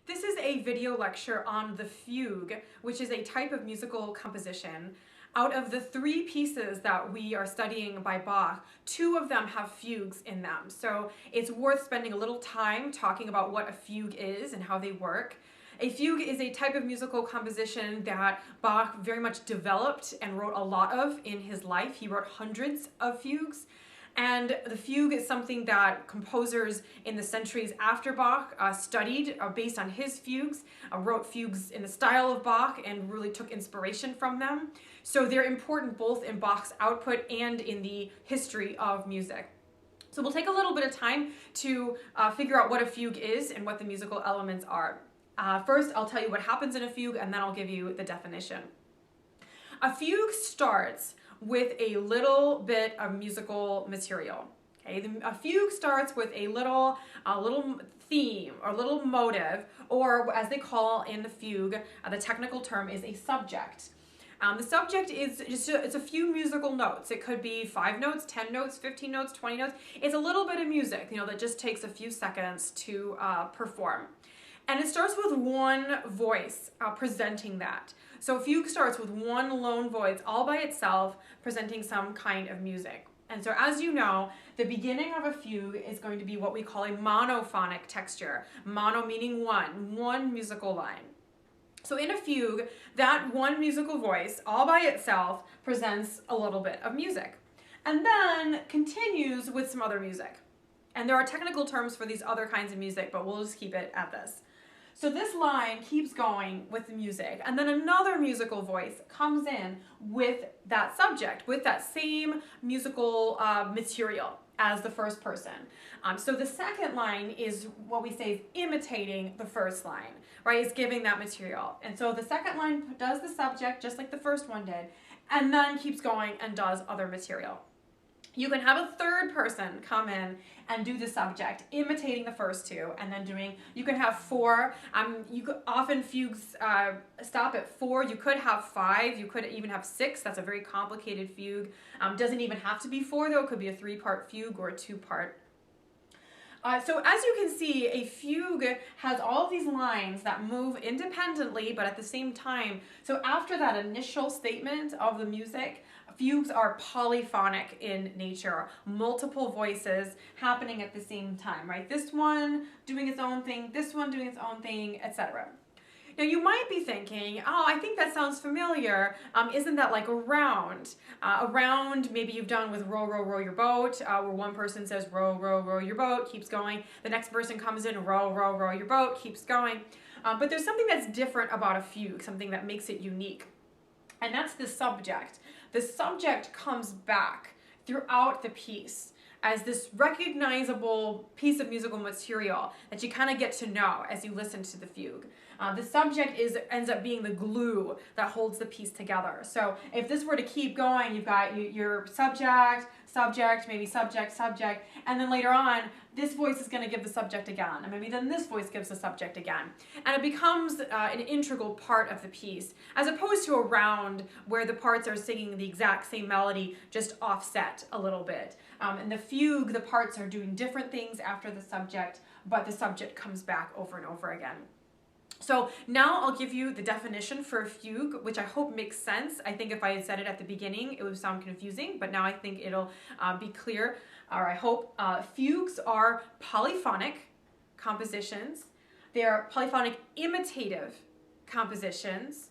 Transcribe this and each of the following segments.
This is a video lecture on the fugue, which is a type of musical composition. Out of the 3 pieces that we are studying by Bach, 2 of them have fugues in them. So it's worth spending a little time talking about what a fugue is and how they work. A fugue is a type of musical composition that Bach very much developed and wrote a lot of in his life. He wrote hundreds of fugues. And the fugue is something that composers in the centuries after Bach studied based on his fugues, wrote fugues in the style of Bach and really took inspiration from them. So they're important both in Bach's output and in the history of music. So we'll take a little bit of time to figure out what a fugue is and what the musical elements are. First, I'll tell you what happens in a fugue, and then I'll give you the definition. A fugue starts with a little bit of musical material. Okay, a fugue starts with a little theme or little motive, or as they call in the fugue, the technical term is a subject. The subject is it's a few musical notes. It could be 5 notes, 10 notes, 15 notes, 20 notes. It's a little bit of music, that just takes a few seconds to perform. And it starts with one voice presenting that. So a fugue starts with one lone voice all by itself presenting some kind of music. And so as you know, the beginning of a fugue is going to be what we call a monophonic texture. Mono meaning one musical line. So in a fugue, that one musical voice all by itself presents a little bit of music and then continues with some other music. And there are technical terms for these other kinds of music, but we'll just keep it at this. So this line keeps going with the music, and then another musical voice comes in with that subject, with that same musical material as the first person. So the second line is what we say is imitating the first line, right? It's giving that material. And so the second line does the subject just like the first one did, and then keeps going and does other material. You can have a third person come in and do the subject, imitating the first 2, and then you can have 4. You could often fugues stop at 4. You could have 5. You could even have 6. That's a very complicated fugue. Doesn't even have to be 4 though. It could be a 3-part fugue or a 2-part. So as you can see, a fugue has all of these lines that move independently, but at the same time. So after that initial statement of the music, fugues are polyphonic in nature, multiple voices happening at the same time, right? This one doing its own thing, this one doing its own thing, etc. Now you might be thinking, oh, I think that sounds familiar. Isn't that like a round? A round maybe you've done with row, row, row your boat, where one person says row, row, row your boat, keeps going. The next person comes in, row, row, row your boat, keeps going. But there's something that's different about a fugue, something that makes it unique. And that's the subject. The subject comes back throughout the piece as this recognizable piece of musical material that you kind of get to know as you listen to the fugue. The subject ends up being the glue that holds the piece together. So if this were to keep going, you've got your subject, maybe subject, and then later on, this voice is going to give the subject again, and maybe then this voice gives the subject again. And it becomes an integral part of the piece, as opposed to a round where the parts are singing the exact same melody, just offset a little bit. In the fugue, the parts are doing different things after the subject, but the subject comes back over and over again. So now I'll give you the definition for a fugue, which I hope makes sense. I think if I had said it at the beginning, it would sound confusing, but now I think it'll be clear, or I hope. Fugues are polyphonic compositions. They are polyphonic imitative compositions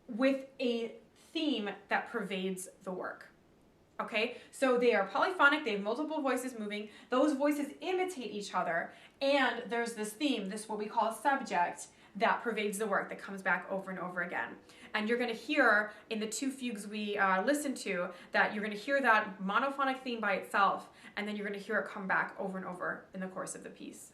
with a theme that pervades the work. Okay, so they are polyphonic, they have multiple voices moving, those voices imitate each other, and there's this theme, this what we call a subject, that pervades the work, that comes back over and over again. And you're going to hear in the 2 fugues we listened to that you're going to hear that monophonic theme by itself, and then you're going to hear it come back over and over in the course of the piece.